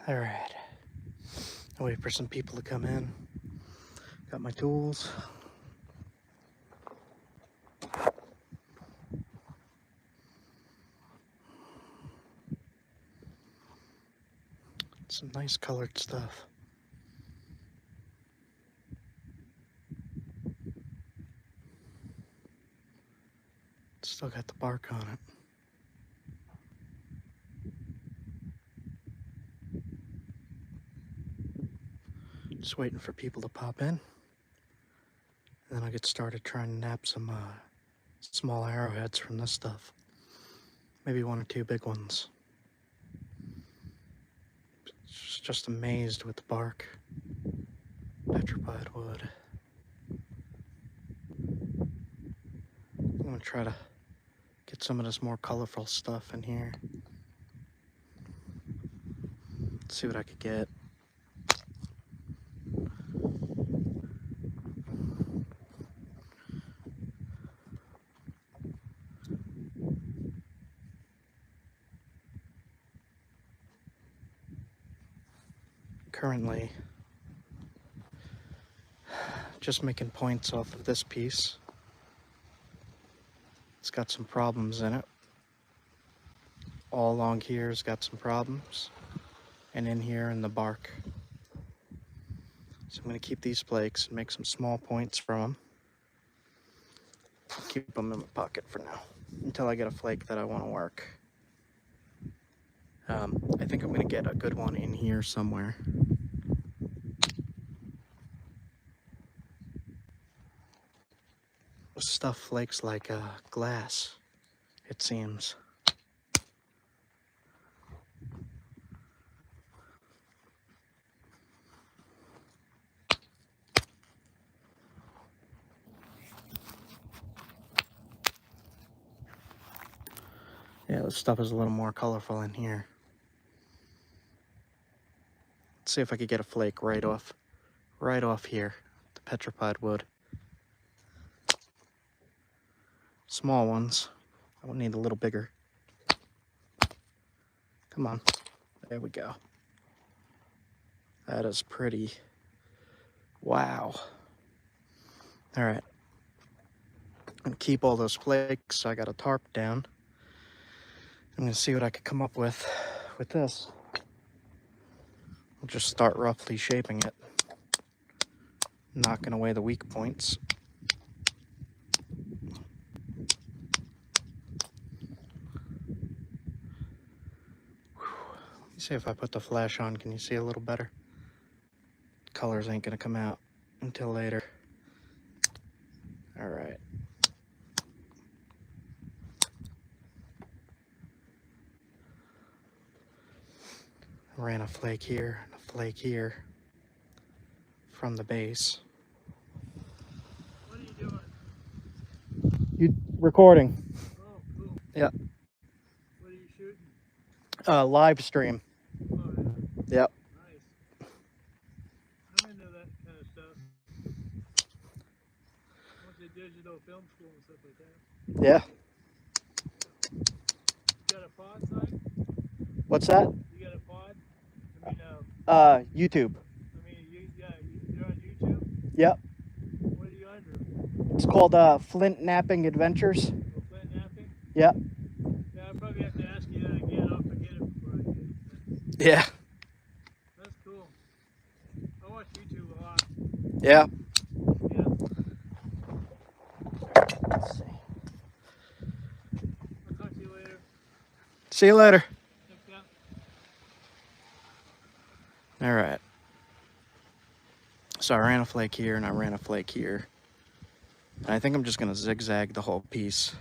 All right. I'll wait for some people to come in. Got my tools. Some nice colored stuff. Still got the bark on it. Just waiting for people to pop in. And then I'll get started trying to nap some small arrowheads from this stuff. Maybe 1 or 2 big ones. Just amazed with the bark. Petrified wood. I'm gonna try to get some of this more colorful stuff in here. Let's see what I could get. Currently, just making points off of this piece. It's got some problems in it. All along here has got some problems. And in here in the bark. So I'm going to keep these flakes and make some small points from them. Keep them in my pocket for now, until I get a flake that I want to work. I think I'm going to get a good one in here somewhere. This stuff flakes like glass, it seems. Yeah, this stuff is a little more colorful in here. Let's see if I could get a flake right off here, the petrified wood. Small ones. I will need a little bigger. Come on. There we go. That is pretty. Wow. All right. I'm gonna keep all those flakes. So I got a tarp down. I'm gonna see what I could come up with this. I'll just start roughly shaping it, knocking away the weak points. Let me see if I put the flash on. Can you see a little better? Colors ain't gonna come out until later. All right. Ran a flake here and a flake here from the base. What are you doing? You recording? Oh, cool. Yeah. What are you shooting? Live stream. Oh, yeah. Yep. Nice. I'm into that kind of stuff. I went to digital film school and stuff like that. Yeah. You got a pod site? What's that? You got a pod? I mean, YouTube. You're on YouTube? Yep. What are you under? It's called Flintknapping Adventures. Oh, flintknapping? Yep. Yeah, I'll probably have to ask you that again. I'll forget it before I get it. Yeah. That's cool. I watch YouTube a lot. Yeah. Yeah. Let's see. I'll talk to you later. See you later. Yeah. All right. So I ran a flake here and I ran a flake here. And I think I'm just gonna zigzag the whole piece.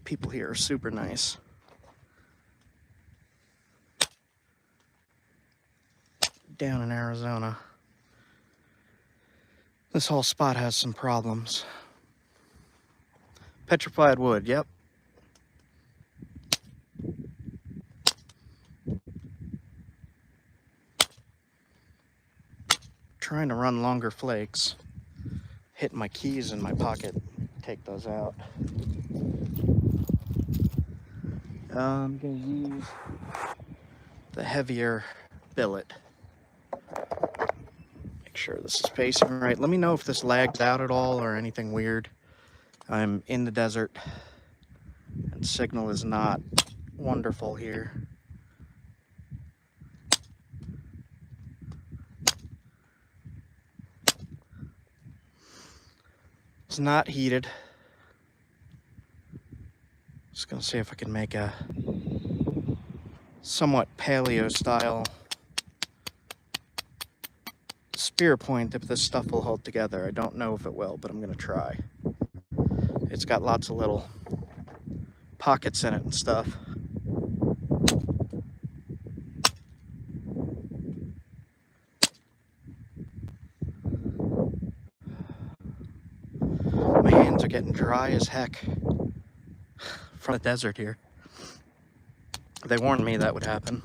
People here are super nice. Down in Arizona, this whole spot has some problems. Petrified wood, yep. Trying to run longer flakes. Hit my keys in my pocket. Take those out. I'm gonna use the heavier billet. Make sure this is pacing right. Let me know if this lags out at all or anything weird. I'm in the desert and signal is not wonderful here. It's not heated. Just gonna see if I can make a somewhat paleo style spear point if this stuff will hold together. I don't know if it will, but I'm gonna try. It's got lots of little pockets in it and stuff. My hands are getting dry as heck from the desert here. They warned me that would happen.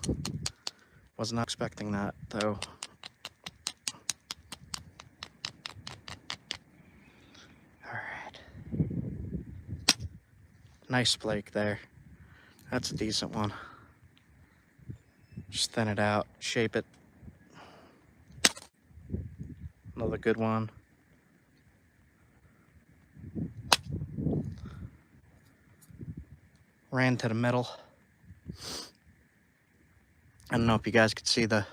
Was not expecting that though. Alright. Nice flake there. That's a decent one. Just thin it out, shape it. Another good one. Ran to the middle. I don't know if you guys could see the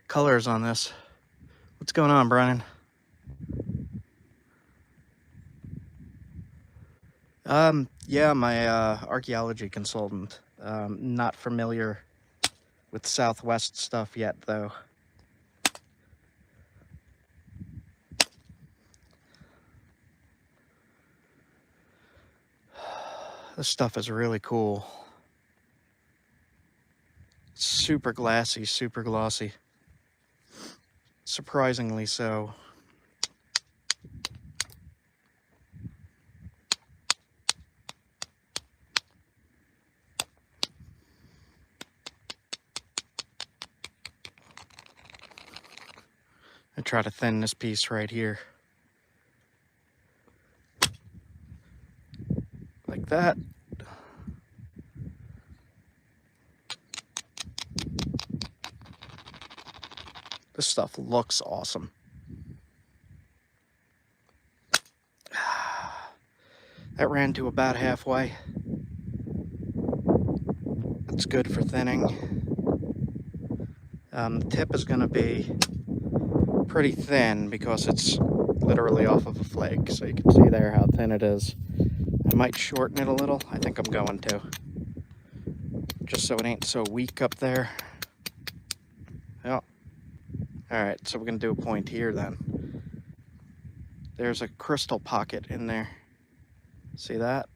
colors on this. What's going on, Brian? Yeah, my archaeology consultant. Not familiar with Southwest stuff yet, though. This stuff is really cool. Super glassy, super glossy. Surprisingly so. I try to thin this piece right here. Like that. This stuff looks awesome. That ran to about halfway. That's good for thinning. The tip is going to be pretty thin because it's literally off of a flake, so you can see there how thin it is. I might shorten it a little. I think I'm going to. Just so it ain't so weak up there. Yep. Alright, so we're going to do a point here then. There's a crystal pocket in there. See that?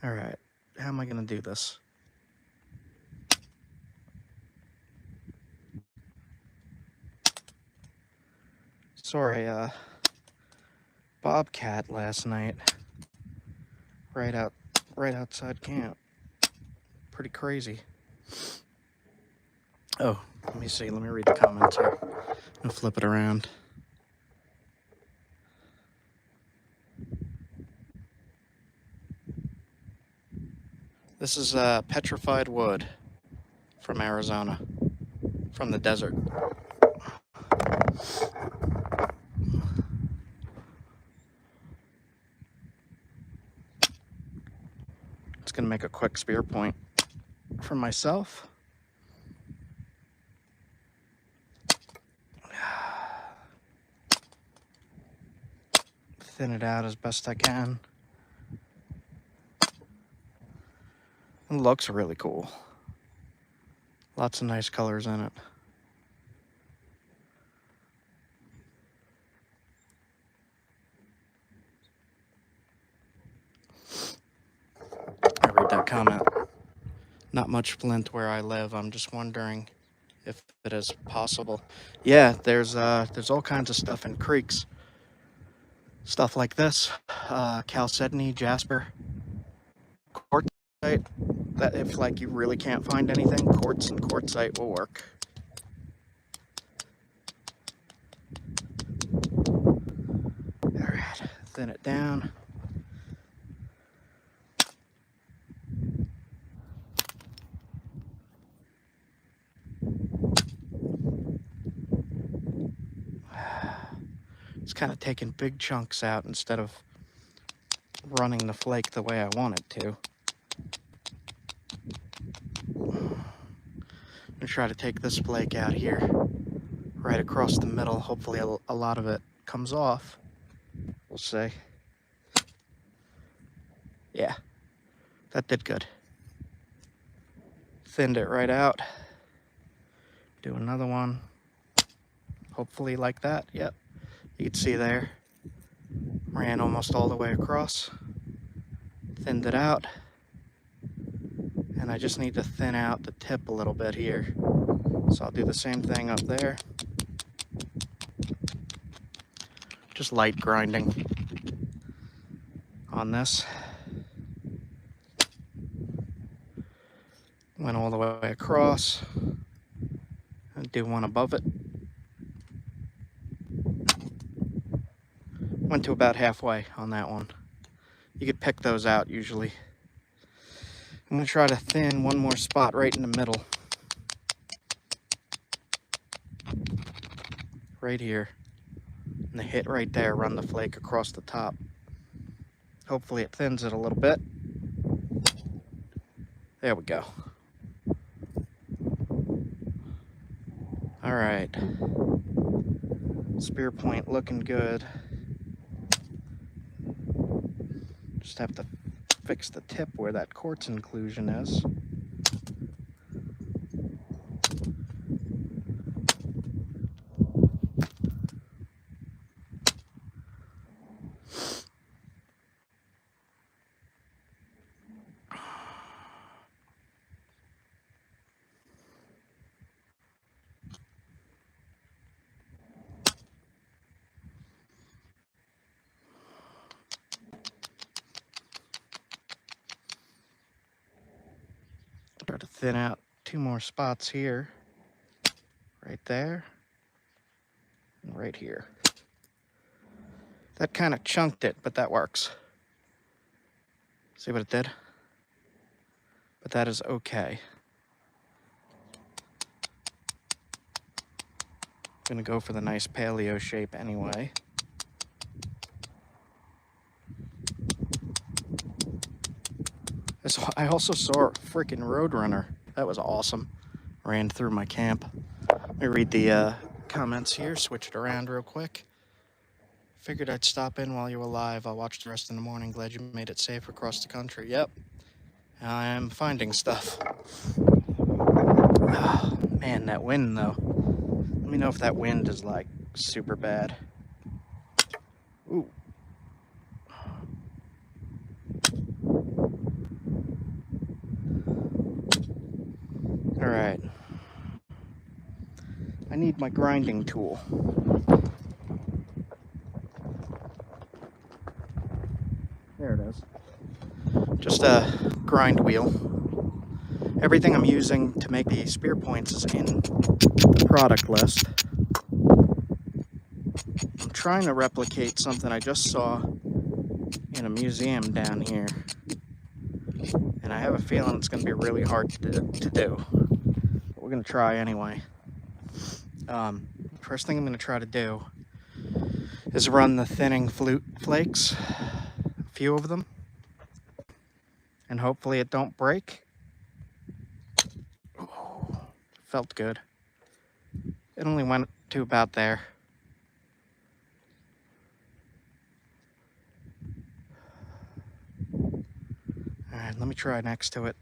Alright, how am I going to do this? Sorry, bobcat last night. Right outside camp. Pretty crazy. Oh, let me see. Let me read the comments here. And flip it around. This is petrified wood from Arizona, from the desert. It's gonna make a quick spear point for myself. Thin it out as best I can. It looks really cool. Lots of nice colors in it. I read that comment. Not much flint where I live. I'm just wondering if it is possible. Yeah, there's all kinds of stuff in creeks. Stuff like this, chalcedony, jasper, quartzite. That if like you really can't find anything, quartz and quartzite will work. All right, thin it down. It's kind of taking big chunks out instead of running the flake the way I want it to. I'm gonna try to take this flake out here, right across the middle. Hopefully a lot of it comes off. We'll see. Yeah, that did good. Thinned it right out. Do another one. Hopefully like that. Yep, you can see there. Ran almost all the way across. Thinned it out. And I just need to thin out the tip a little bit here. So I'll do the same thing up there. Just light grinding on this. Went all the way across. And do one above it. Went to about halfway on that one. You could pick those out usually. I'm gonna try to thin one more spot right in the middle. Right here. And the hit right there, run the flake across the top. Hopefully it thins it a little bit. There we go. All right. Spear point looking good. Just have to fix the tip where that quartz inclusion is. Try to thin out 2 more spots here, right there, and right here. That kind of chunked it, but that works. See what it did? But that is okay. I'm gonna go for the nice paleo shape anyway. I also saw a freaking Roadrunner. That was awesome. Ran through my camp. Let me read the comments here, switch it around real quick. Figured I'd stop in while you were live. I'll watch the rest in the morning. Glad you made it safe across the country. Yep. I am finding stuff. Oh, man, that wind though. Let me know if that wind is like super bad. Ooh. All right. I need my grinding tool. There it is. Just a grind wheel. Everything I'm using to make the spear points is in the product list. I'm trying to replicate something I just saw in a museum down here. And I have a feeling it's going to be really hard to do. But we're going to try anyway. First thing I'm going to try to do is run the thinning flakes, a few of them, and hopefully it don't break. Oh, felt good. It only went to about there. Alright, let me try next to it.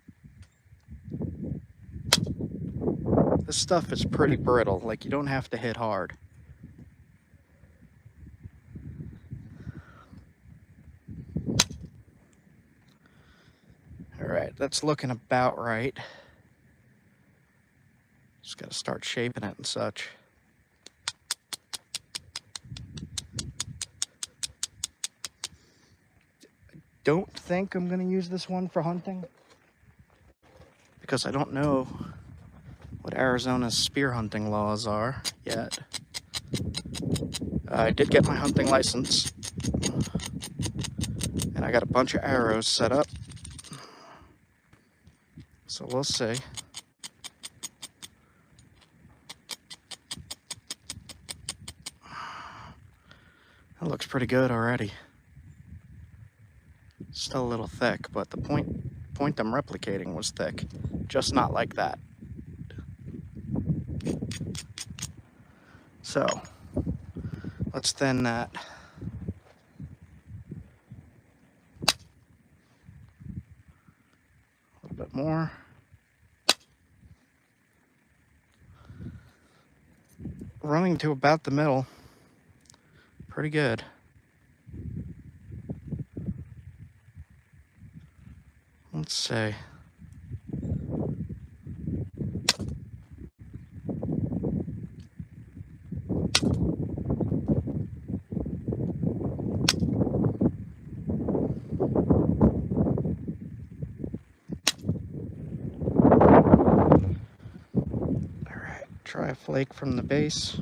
This stuff is pretty brittle, like you don't have to hit hard. Alright, that's looking about right. Just gotta start shaping it and such. Don't think I'm gonna use this one for hunting because I don't know what Arizona's spear hunting laws are yet. I did get my hunting license and I got a bunch of arrows set up, so we'll see. That looks pretty good already. Still a little thick, but the point I'm replicating was thick, just not like that. So let's thin that. A little bit more. Running to about the middle. Pretty good. Let's see. Try a flake from the base.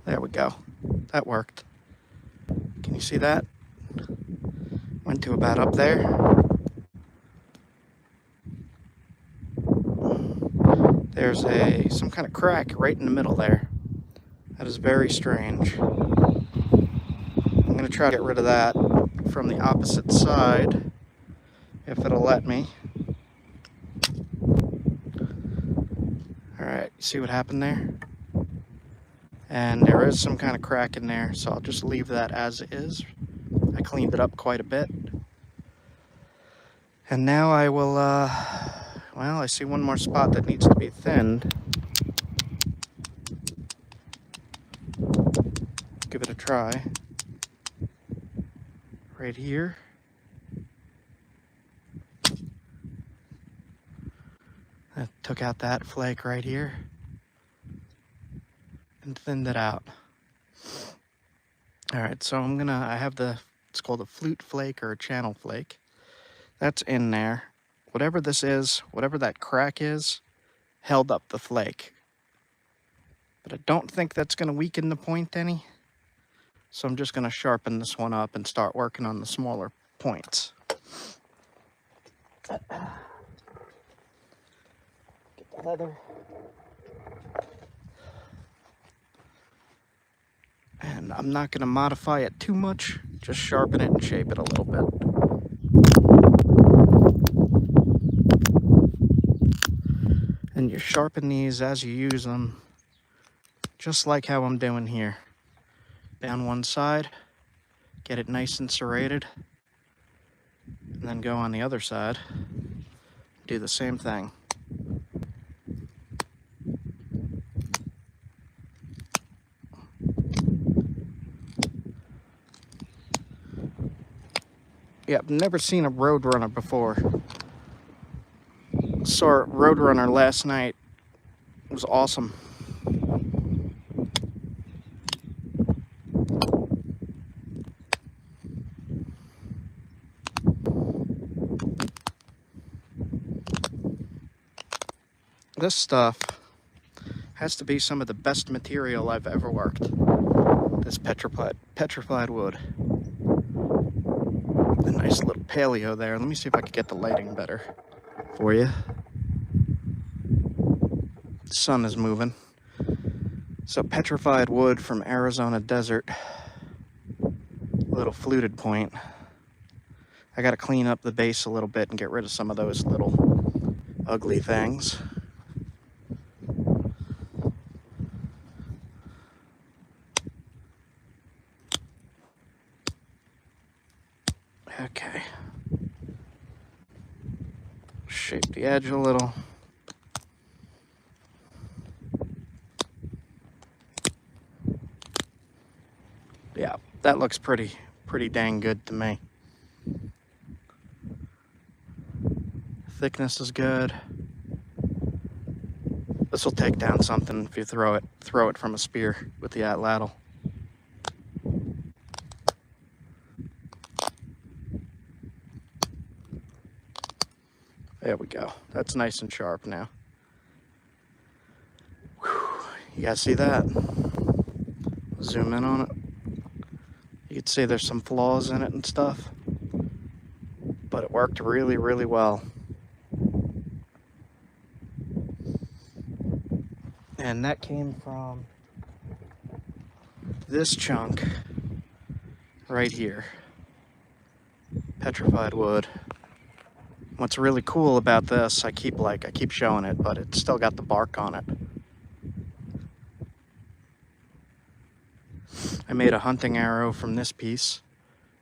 There we go. That worked. Can you see that? Went to about up there. There's some kind of crack right in the middle there. That is very strange. I'm going to try to get rid of that from the opposite side, if it'll let me. Alright, you see what happened there? And there is some kind of crack in there, so I'll just leave that as is. I cleaned it up quite a bit. And now I will, well, I see one more spot that needs to be thinned. Give it a try. Right here. I took out that flake right here and thinned it out. All right, so I have it's called a flute flake or a channel flake. That's in there. Whatever this is, whatever that crack is, held up the flake. But I don't think that's going to weaken the point any. So I'm just going to sharpen this one up and start working on the smaller points. Get the leather. And I'm not going to modify it too much, just sharpen it and shape it a little bit. And you sharpen these as you use them, just like how I'm doing here. Down one side, get it nice and serrated, and then go on the other side, do the same thing. Yeah, I've never seen a Roadrunner before. Saw a Roadrunner last night. It was awesome. This stuff has to be some of the best material I've ever worked. This petrified wood. A nice little paleo there. Let me see if I can get the lighting better for you. The sun is moving. So petrified wood from Arizona desert. Little fluted point. I gotta clean up the base a little bit and get rid of some of those little ugly things. Okay. Shape the edge a little. Yeah, that looks pretty dang good to me. Thickness is good. This will take down something if you throw it from a spear with the atlatl. There we go. That's nice and sharp now. Whew. You guys see that? Zoom in on it. You can see there's some flaws in it and stuff, but it worked really, really well. And that came from this chunk right here. Petrified wood. What's really cool about this, I keep showing it, but it's still got the bark on it. I made a hunting arrow from this piece,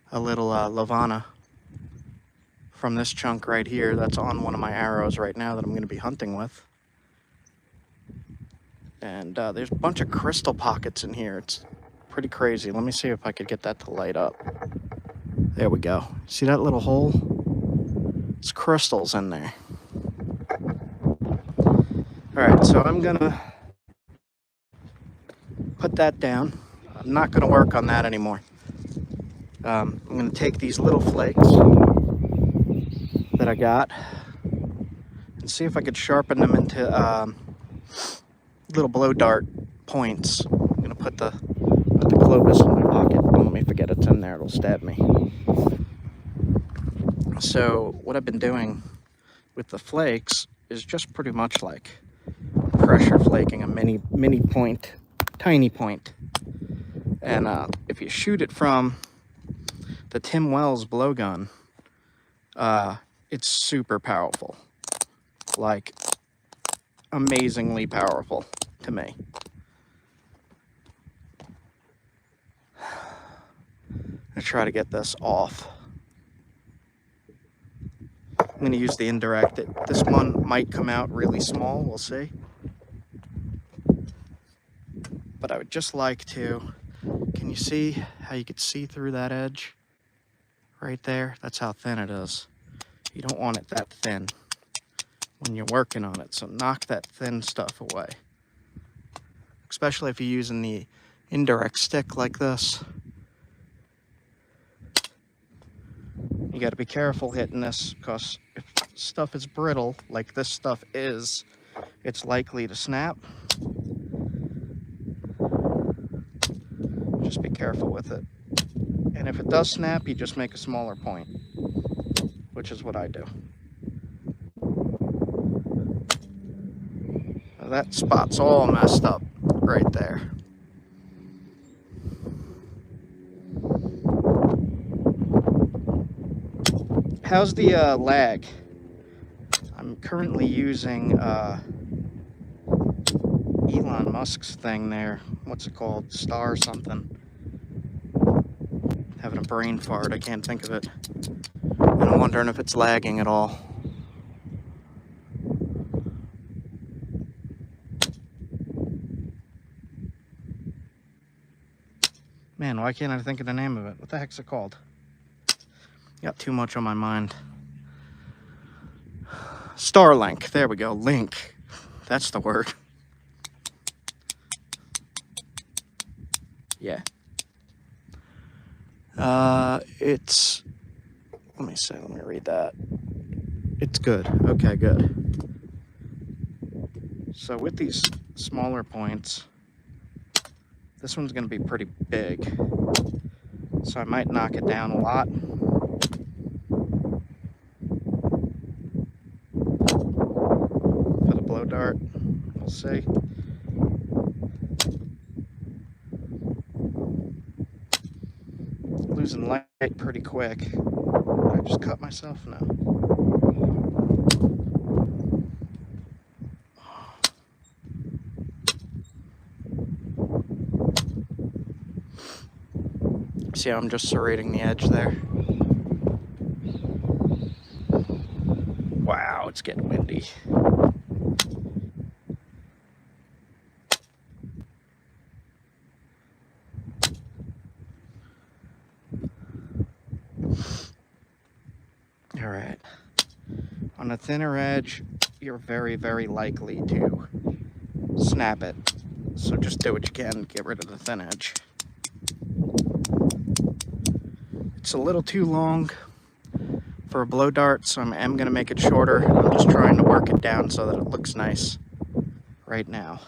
a little lavana from this chunk right here that's on one of my arrows right now that I'm going to be hunting with. And there's a bunch of crystal pockets in here. It's pretty crazy. Let me see if I could get that to light up. There we go. See that little hole? It's crystals in there. Alright, so I'm gonna put that down. I'm not gonna work on that anymore. I'm gonna take these little flakes that I got and see if I could sharpen them into little blow dart points. I'm gonna put the Clovis in my pocket. Don't let me forget it's in there, it'll stab me. So what I've been doing with the flakes is just pretty much like pressure flaking a mini point, tiny point. And if you shoot it from the Tim Wells blowgun, it's super powerful, like amazingly powerful to me. I'm gonna try to get this off. I'm going to use the indirect. This one might come out really small, we'll see. But I would just like to, can you see how you could see through that edge? Right there, that's how thin it is. You don't want it that thin when you're working on it, so knock that thin stuff away. Especially if you're using the indirect stick like this. You got to be careful hitting this, because if stuff is brittle, like this stuff is, it's likely to snap. Just be careful with it. And if it does snap, you just make a smaller point, which is what I do. Now that spot's all messed up right there. How's the lag? I'm currently using Elon Musk's thing there. What's it called? Star something. Having a brain fart, I can't think of it. And I'm wondering if it's lagging at all. Man, why can't I think of the name of it? What the heck's it called? Got too much on my mind. Starlink. There we go. Link. That's the word. Yeah. It's... Let me see. Let me read that. It's good. Okay, good. So with these smaller points, this one's going to be pretty big. So I might knock it down a lot. Blow dart, we'll see. Losing light pretty quick. Did I just cut myself? No. See how I'm just serrating the edge there? Wow, it's getting windy. All right, on a thinner edge, you're very, very likely to snap it. So just do what you can to get rid of the thin edge. It's a little too long for a blow dart, so I am gonna make it shorter. I'm just trying to work it down so that it looks nice right now.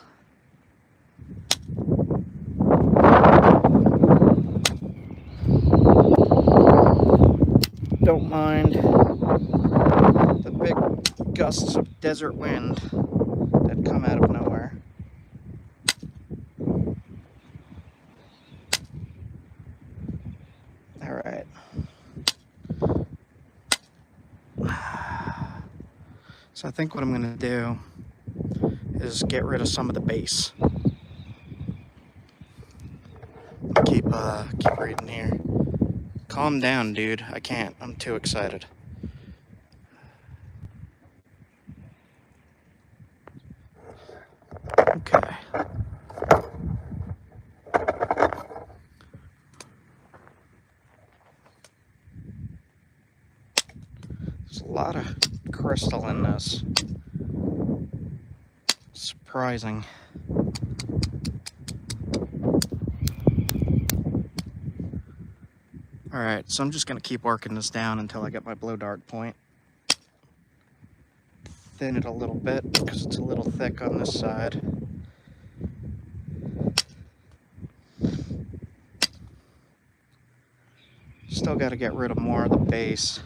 Don't mind the big gusts of desert wind that come out of nowhere. So I think what I'm gonna do is get rid of some of the base. Keep reading here. Calm down, dude. I can't. I'm too excited. Okay. There's a lot of crystal in this. Surprising. Alright, so I'm just going to keep working this down until I get my blow dart point. Thin it a little bit because it's a little thick on this side. Still got to get rid of more of the base.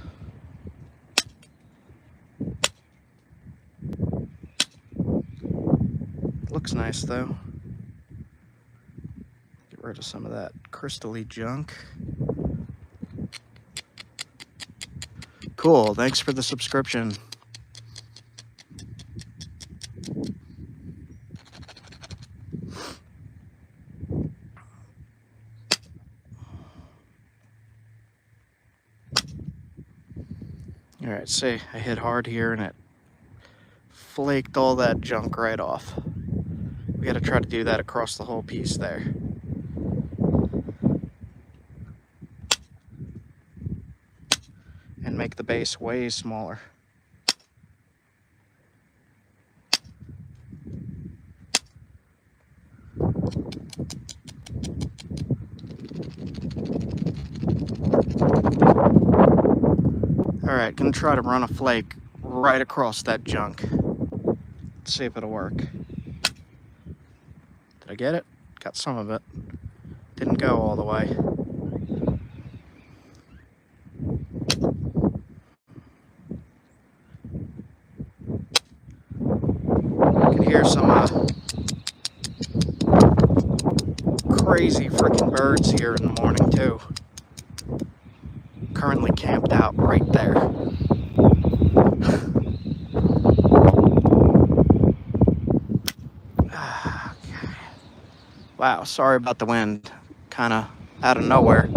Looks nice though. Get rid of some of that crystal-y junk. Cool, thanks for the subscription. Alright, see, I hit hard here and it flaked all that junk right off. We gotta try to do that across the whole piece there. And make the base way smaller. Alright, gonna try to run a flake right across that junk. Let's see if it'll work. Did I get it? Got some of it. Didn't go all the way. You can hear some crazy freaking birds here in the morning too. Currently camped out right there. Okay. Wow, sorry about the wind. Kind of out of nowhere.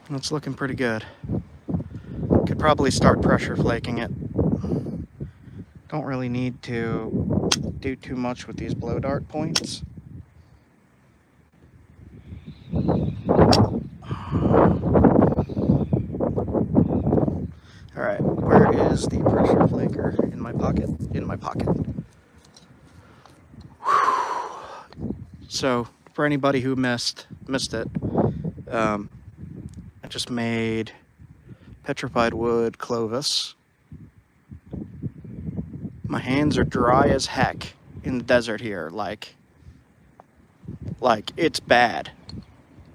It's looking pretty good. Could probably start pressure flaking it. Don't really need to do too much with these blow dart points. Alright, where is the pressure flaker? In my pocket? In my pocket. So, for anybody who missed it, I just made petrified wood Clovis. My hands are dry as heck in the desert here, like it's bad.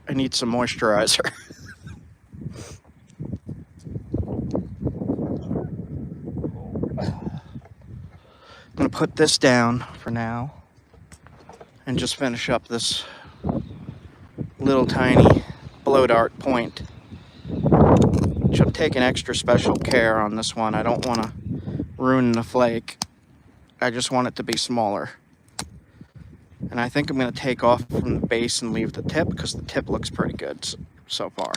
I need some moisturizer. I'm gonna put this down for now and just finish up this little tiny blow dart point, which I'm taking extra special care on this one. I don't want to ruin the flake. I just want it to be smaller. And I think I'm going to take off from the base and leave the tip because the tip looks pretty good so far.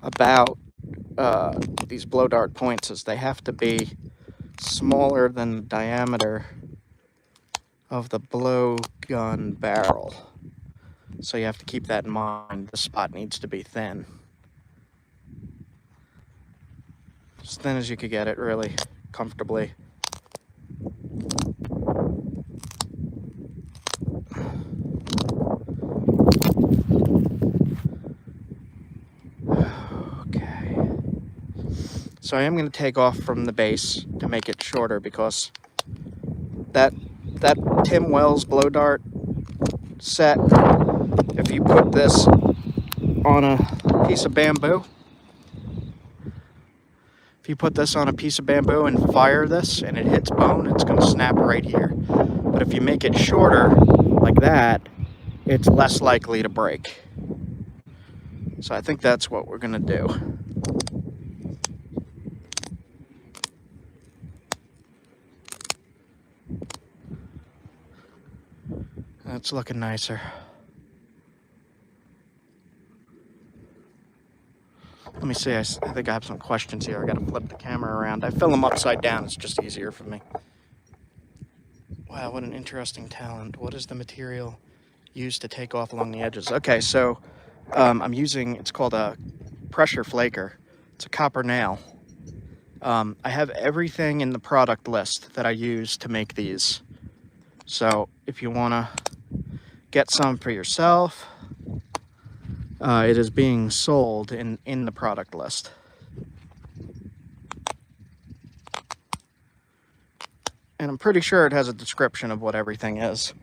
About these blow dart points is they have to be smaller than the diameter of the blow gun barrel. So you have to keep that in mind. The spot needs to be thin. As thin as you could get it, really, comfortably. So I am going to take off from the base to make it shorter because that Tim Wells blow dart set, if you put this on a piece of bamboo, and fire this and it hits bone, it's going to snap right here. But if you make it shorter like that, it's less likely to break. So I think that's what we're going to do. That's looking nicer. Let me see, I think I have some questions here. I gotta flip the camera around. I fill them upside down, it's just easier for me. Wow, what an interesting talent. What is the material used to take off along the edges? Okay, so I'm using, it's called a pressure flaker. It's a copper nail. I have everything in the product list that I use to make these. So if you wanna get some for yourself, it is being sold in the product list. And I'm pretty sure it has a description of what everything is.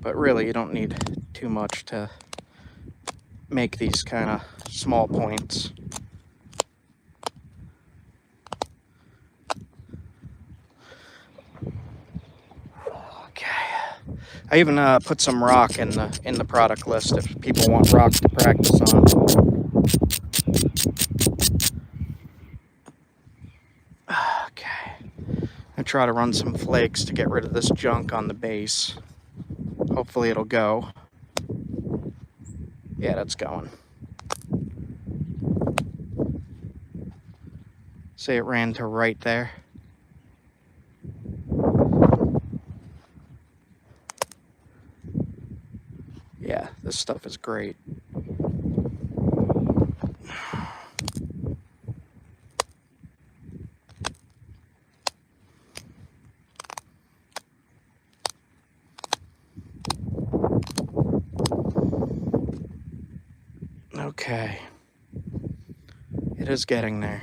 But really, you don't need too much to make these kind of small points. I even put some rock in the product list if people want rock to practice on. Okay, I try to run some flakes to get rid of this junk on the base. Hopefully it'll go. Yeah, that's going. See, it ran to right there. Yeah, this stuff is great. Okay. It is getting there.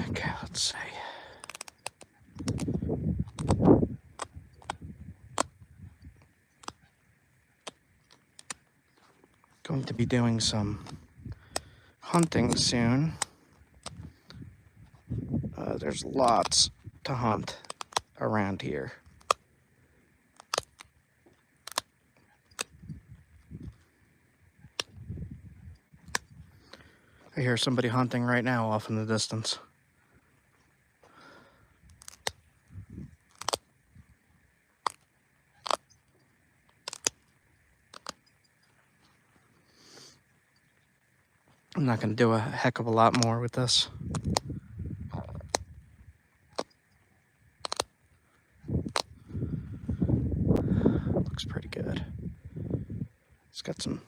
Okay, let's see. Going to be doing some hunting soon. There's lots to hunt around here. I hear somebody hunting right now off in the distance. I'm not going to do a heck of a lot more with this. Looks pretty good. It's got some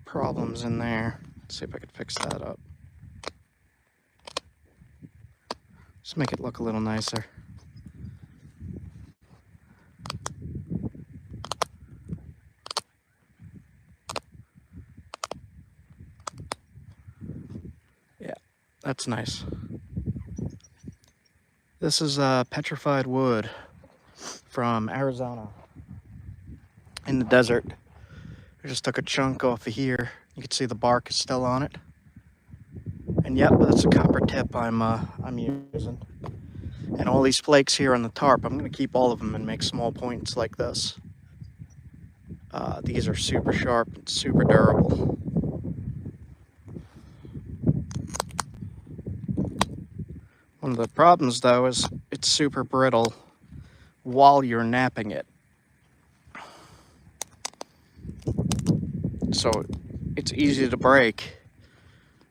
problems in there. Let's see if I can fix that up. Just make it look a little nicer. Yeah, that's nice. This is petrified wood from Arizona in the desert. I just took a chunk off of here. You can see the bark is still on it. And yep, that's a copper tip I'm using. And all these flakes here on the tarp, I'm going to keep all of them and make small points like this. These are super sharp and super durable. One of the problems though is it's super brittle while you're knapping it. So it's easy to break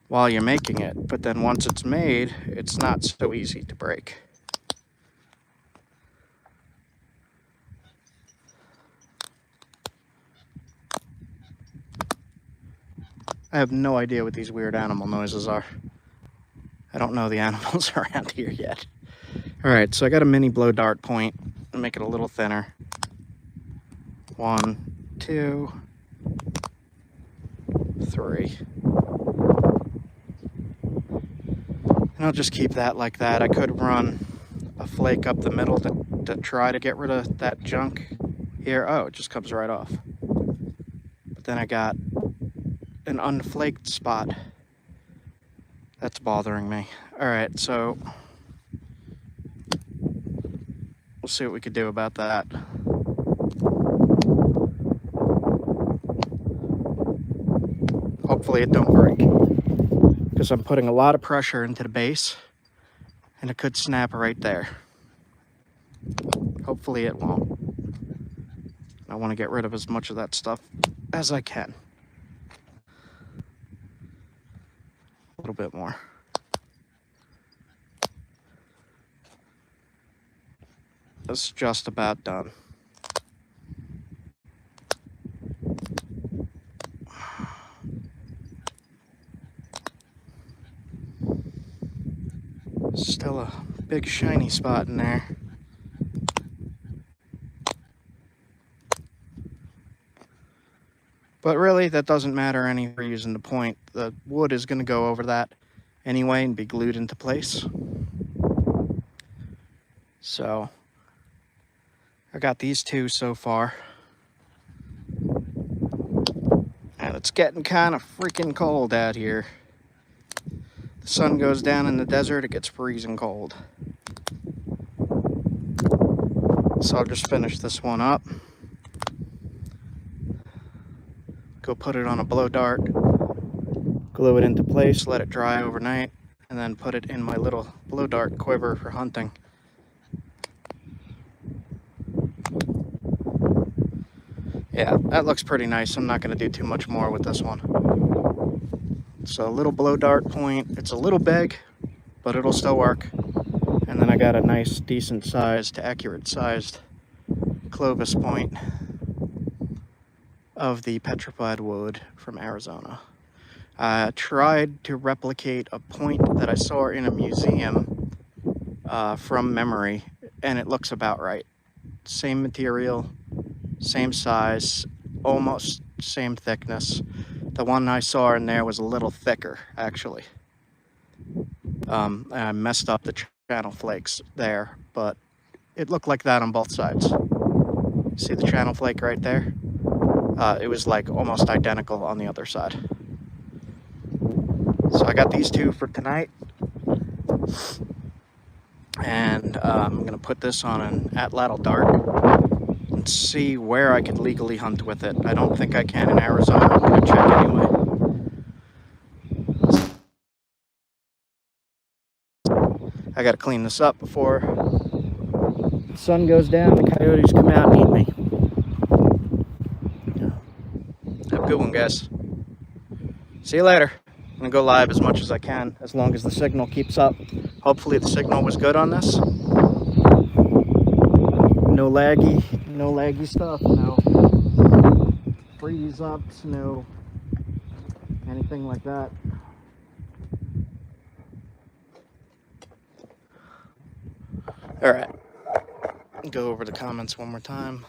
while you're making it, but then once it's made, it's not so easy to break. I have no idea what these weird animal noises are. I don't know the animals around here yet. All right, so I got a mini blow dart point. I'll make it a little thinner. 1, 2, 3. And I'll just keep that like that. I could run a flake up the middle to try to get rid of that junk here. Oh, it just comes right off. But then I got an unflaked spot. That's bothering me. All right, so we'll see what we could do about that. Hopefully it don't break, because I'm putting a lot of pressure into the base and it could snap right there. Hopefully it won't. I want to get rid of as much of that stuff as I can. A little bit more. It's just about done. Still a big shiny spot in there. But really, that doesn't matter any for using the point. The wood is going to go over that anyway and be glued into place. So I got these two so far. And it's getting kind of freaking cold out here. The sun goes down in the desert, it gets freezing cold. So I'll just finish this one up. Go put it on a blow dart, glue it into place, let it dry overnight, and then put it in my little blow dart quiver for hunting. Yeah, that looks pretty nice. I'm not going to do too much more with this one. So a little blow dart point. It's a little big, but it'll still work. And then I got a nice, decent sized, accurate sized Clovis point of the petrified wood from Arizona. I tried to replicate a point that I saw in a museum from memory, and it looks about right. Same material, same size, almost same thickness. The one I saw in there was a little thicker, actually. I messed up the channel flakes there, but it looked like that on both sides. See the channel flake right there? It was like almost identical on the other side. So I got these two for tonight. And I'm gonna put this on an atlatl dart and see where I could legally hunt with it. I don't think I can in Arizona. I'm gonna check anyway. I gotta clean this up before the sun goes down, the coyotes come out and eat me. Have a good one, guys. See you later. I'm gonna go live as much as I can, as long as the signal keeps up. Hopefully the signal was good on this. No laggy stuff, no freeze ups, no anything like that. All right, go over the comments one more time.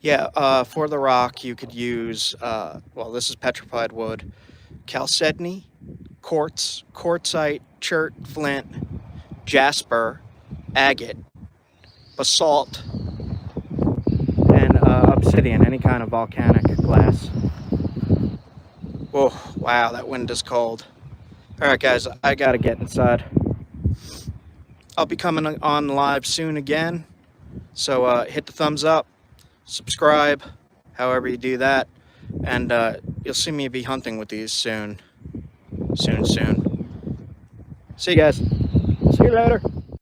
Yeah, for the rock, you could use, well, this is petrified wood, chalcedony, quartz, quartzite, chert, flint, jasper, agate, basalt, and obsidian, any kind of volcanic glass. Oh, wow, that wind is cold. All right, guys, I gotta get inside. I'll be coming on live soon again, so hit the thumbs up, subscribe, however you do that, and you'll see me be hunting with these soon. See you guys. See you later.